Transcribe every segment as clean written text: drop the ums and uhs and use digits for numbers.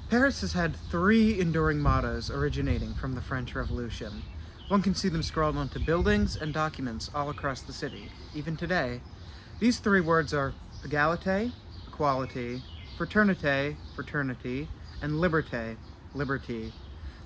Paris has had three enduring mottos originating from the French Revolution. One can see them scrawled onto buildings and documents all across the city, even today. These three words are égalité, equality, fraternité, fraternity, and liberté, liberty.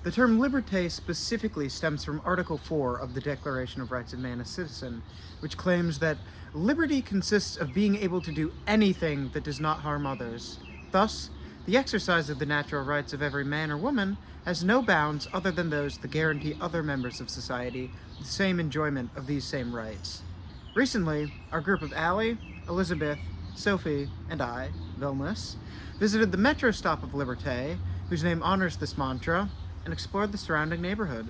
The term liberté specifically stems from Article 4 of the Declaration of Rights of Man and Citizen, which claims that liberty consists of being able to do anything that does not harm others. Thus, the exercise of the natural rights of every man or woman has no bounds other than those that guarantee other members of society the same enjoyment of these same rights. Recently, our group of Allie, Elizabeth, Sophie, and I, Vilnius, visited the metro stop of Liberté, whose name honors this mantra, and explored the surrounding neighborhood.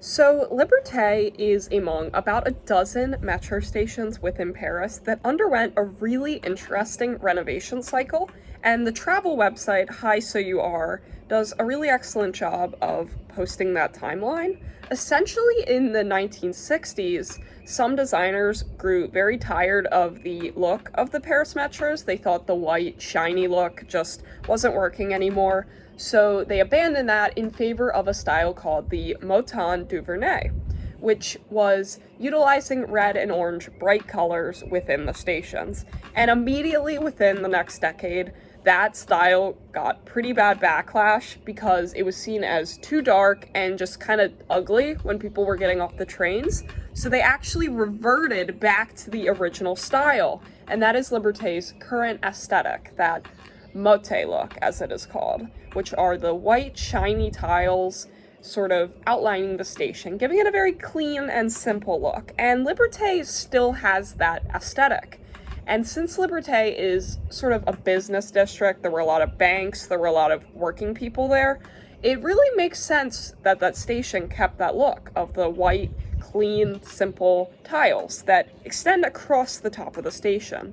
So, Liberté is among about a dozen metro stations within Paris that underwent a really interesting renovation cycle, and the travel website Hi So You Are does a really excellent job of posting that timeline. Essentially, in the 1960s, some designers grew very tired of the look of the Paris metros. They thought the white, shiny look just wasn't working anymore. So they abandoned that in favor of a style called the Motin du Vernet, which was utilizing red and orange bright colors within the stations. And immediately within the next decade, that style got pretty bad backlash because it was seen as too dark and just kind of ugly when people were getting off the trains. So they actually reverted back to the original style, and that is Liberté's current aesthetic, that motte look, as it is called, which are the white, shiny tiles sort of outlining the station, giving it a very clean and simple look. And Liberté still has that aesthetic. And since Liberté is sort of a business district, there were a lot of banks, there were a lot of working people there, it really makes sense that that station kept that look of the white, clean, simple tiles that extend across the top of the station.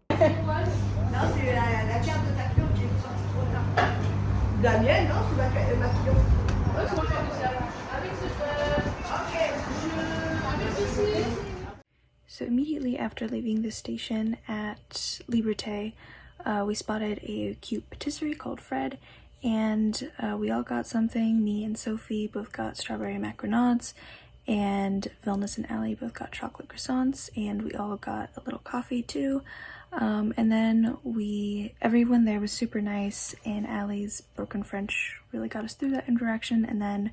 Non, c'est la carte de ta cliente qui est sortie trop tard. La mienne, non, c'est ma cliente. Ouais, c'est moi qui ai ça. Avec ce... Ok. So immediately after leaving the station at Liberté, we spotted a cute patisserie called Fred, and we all got something. Me and Sophie both got strawberry macaronades, and Vilnius and Allie both got chocolate croissants, and we all got a little coffee too. And then everyone there was super nice, and Allie's broken French really got us through that interaction. And then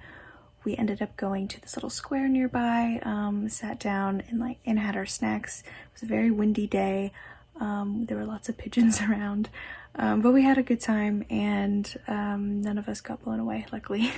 we ended up going to this little square nearby, sat down and had our snacks. It was a very windy day. There were lots of pigeons around, but we had a good time, and none of us got blown away, luckily.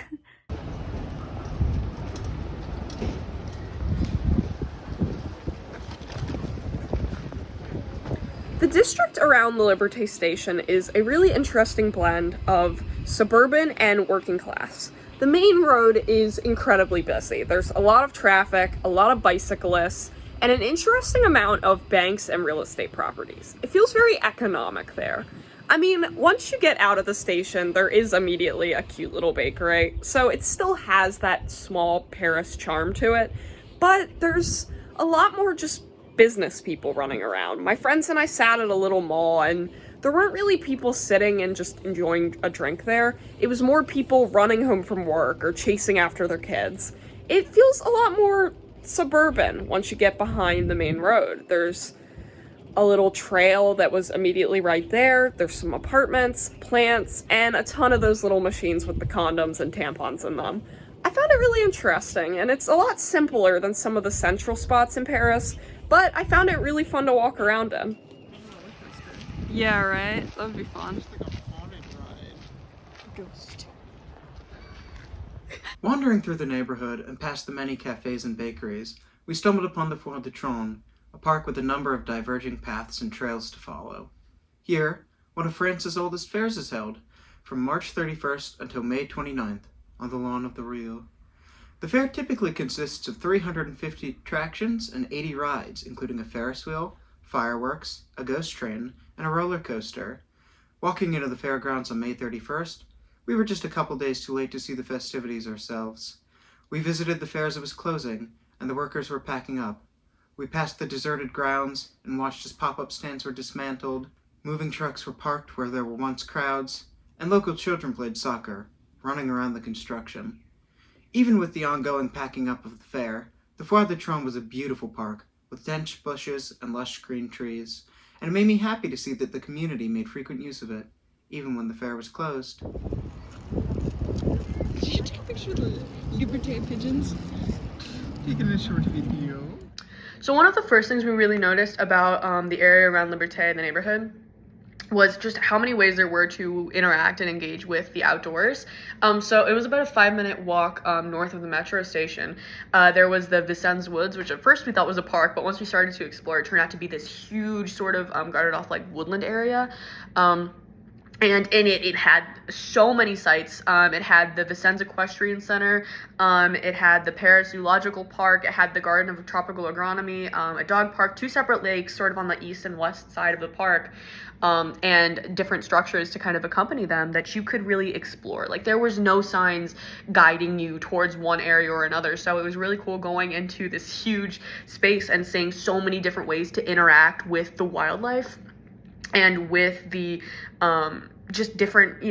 The district around the Liberté station is a really interesting blend of suburban and working class. The main road is incredibly busy. There's a lot of traffic, a lot of bicyclists, and an interesting amount of banks and real estate properties. It feels very economic there. I mean, once you get out of the station, there is immediately a cute little bakery, so it still has that small Paris charm to it, but there's a lot more just business people running around. My friends and I sat at a little mall, and there weren't really people sitting and just enjoying a drink there. It was more people running home from work or chasing after their kids. It feels a lot more suburban once you get behind the main road. There's a little trail that was immediately right there. There's some apartments, plants, and a ton of those little machines with the condoms and tampons in them. I found it really interesting, and it's a lot simpler than some of the central spots in Paris, but I found it really fun to walk around in. Yeah, right? That would be fun. Ghost. Wandering through the neighborhood and past the many cafes and bakeries, we stumbled upon the Foire de Trône, a park with a number of diverging paths and trails to follow. Here, one of France's oldest fairs is held, from March 31st until May 29th, on the lawn of the Rio. The fair typically consists of 350 attractions and 80 rides, including a Ferris wheel, fireworks, a ghost train, and a roller coaster. Walking into the fairgrounds on May 31st, we were just a couple days too late to see the festivities ourselves. We visited the fair as it was closing, and the workers were packing up. We passed the deserted grounds and watched as pop-up stands were dismantled, moving trucks were parked where there were once crowds, and local children played soccer, running around the construction. Even with the ongoing packing up of the fair, the Foire de Trône was a beautiful park, with dense bushes and lush green trees, and it made me happy to see that the community made frequent use of it, even when the fair was closed. Did you take a picture of the Liberté pigeons? Taking a short video. So one of the first things we really noticed about the area around Liberté in the neighborhood was just how many ways there were to interact and engage with the outdoors. So it was about a 5-minute walk north of the metro station. There was the Vincennes Woods, which at first we thought was a park, but once we started to explore, it turned out to be this huge sort of guarded off like woodland area. And in it had so many sites. It had the Vincennes Equestrian Center, it had the Paris Zoological Park, it had the Garden of Tropical Agronomy, a dog park, 2 separate lakes sort of on the east and west side of the park, and different structures to kind of accompany them that you could really explore. Like, there was no signs guiding you towards one area or another, so it was really cool going into this huge space and seeing so many different ways to interact with the wildlife and with the just different,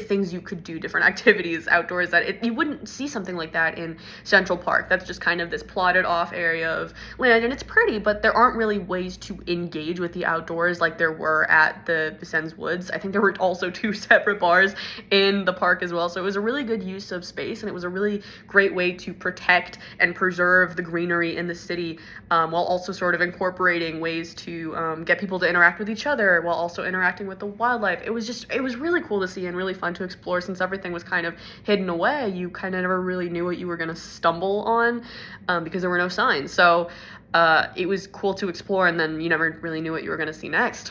things you could do, different activities outdoors that you wouldn't see something like that in Central Park. That's just kind of this plotted off area of land, and it's pretty, but there aren't really ways to engage with the outdoors like there were at the Vincennes Woods. I think there were also 2 separate bars in the park as well, so it was a really good use of space, and it was a really great way to protect and preserve the greenery in the city, while also sort of incorporating ways to get people to interact with each other while also interacting with the wildlife. It was really cool to see and really fun to explore. Since everything was kind of hidden away, you kind of never really knew what you were going to stumble on, because there were no signs. So it was cool to explore, and then you never really knew what you were going to see next.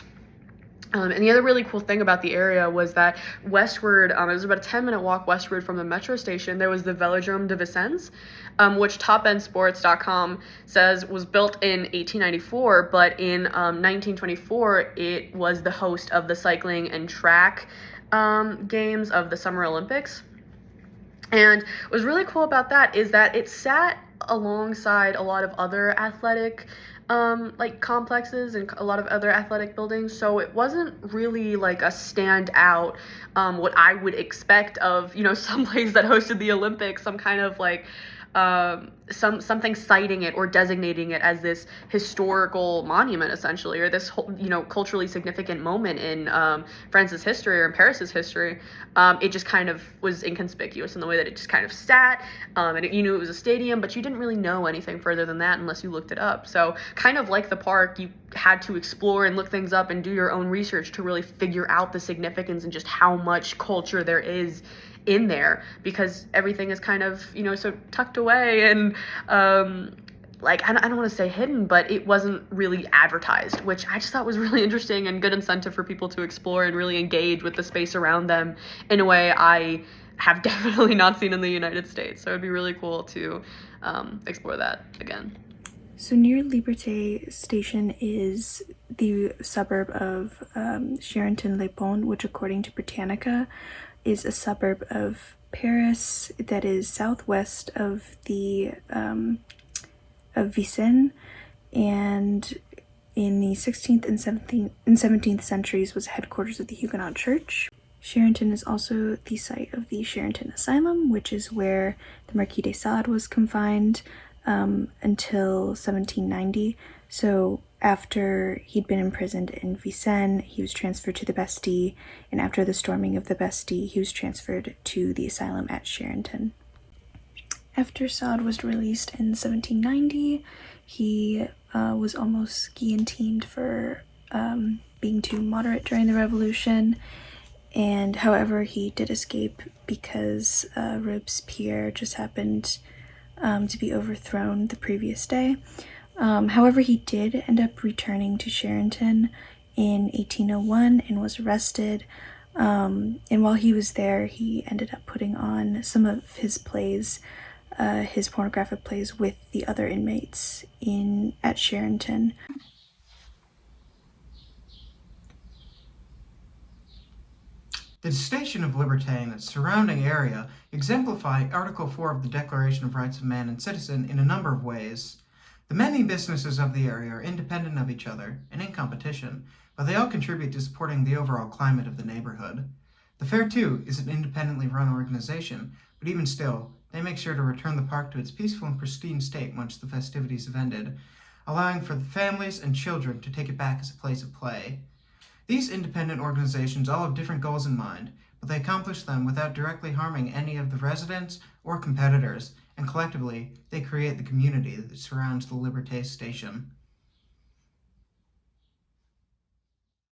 And the other really cool thing about the area was that westward, it was about a 10-minute walk westward from the metro station, there was the Velodrome de Vincennes, which topendsports.com says was built in 1894, but in 1924 it was the host of the cycling and track games of the Summer Olympics. And what was really cool about that is that it sat alongside a lot of other athletic complexes and a lot of other athletic buildings, so it wasn't really like a standout, what I would expect of, some place that hosted the Olympics, some kind of like something citing it or designating it as this historical monument, essentially, or this culturally significant moment in France's history or in Paris's history. It just kind of was inconspicuous in the way that it just kind of sat, and you knew it was a stadium, but you didn't really know anything further than that unless you looked it up. So kind of like the park, you had to explore and look things up and do your own research to really figure out the significance and just how much culture there is in there, because everything is kind of, so tucked away and I don't want to say hidden, but it wasn't really advertised, which I just thought was really interesting and good incentive for people to explore and really engage with the space around them in a way I have definitely not seen in the United States. So it'd be really cool to explore that again. So near Liberté station is the suburb of Charenton-le-Pont, which according to Britannica is a suburb of Paris that is southwest of the of Vincennes, and in the 16th and 17th centuries was headquarters of the Huguenot Church. Charenton is also the site of the Charenton Asylum, which is where the Marquis de Sade was confined until 1790. So after he'd been imprisoned in Vincennes, he was transferred to the Bastille, and after the storming of the Bastille, he was transferred to the asylum at Charenton. After Sade was released in 1790, he was almost guillotined for being too moderate during the revolution, and however he did escape because Robespierre just happened to be overthrown the previous day. However, he did end up returning to Charenton in 1801 and was arrested, and while he was there, he ended up putting on some of his plays, his pornographic plays, with the other inmates at Charenton. The station of Liberté and its surrounding area exemplify Article 4 of the Declaration of Rights of Man and Citizen in a number of ways. The many businesses of the area are independent of each other and in competition, but they all contribute to supporting the overall climate of the neighborhood. The fair, too, is an independently run organization, but even still, they make sure to return the park to its peaceful and pristine state once the festivities have ended, allowing for the families and children to take it back as a place of play. These independent organizations all have different goals in mind, but they accomplish them without directly harming any of the residents or competitors, and collectively, they create the community that surrounds the Liberté station.